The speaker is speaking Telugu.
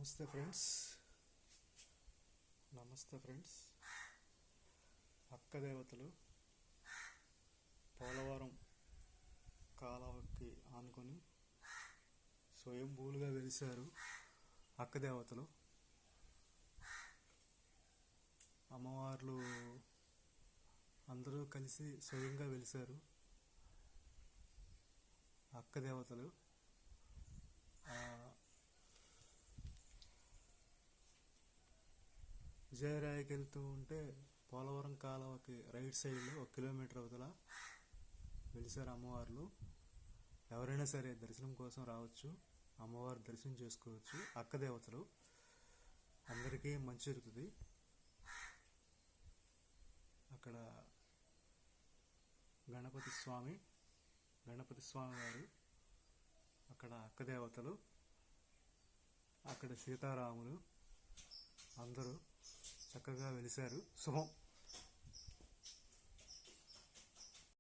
నమస్తే ఫ్రెండ్స్. అక్క దేవతలు పోలవరం కాలువకి ఆనుకొని స్వయంభూలుగా వెలిశారు. అక్క దేవతలు అమ్మవార్లు అందరూ కలిసి స్వయంగా వెలిశారు. అక్క దేవతలు విజయరాయకి వెళ్తూ ఉంటే పోలవరం కాలువకి రైట్ సైడ్లో 1 కిలోమీటర్ అవతల వెలిశారు అమ్మవార్లు. ఎవరైనా సరే దర్శనం కోసం రావచ్చు, అమ్మవారి దర్శనం చేసుకోవచ్చు. అక్క దేవతలు అందరికీ మంచి జరుగుతుంది. అక్కడ గణపతి స్వామి వారు, అక్కడ అక్క దేవతలు, అక్కడ సీతారాములు అందరూ చక్కగా వెలిశారు. శుభం.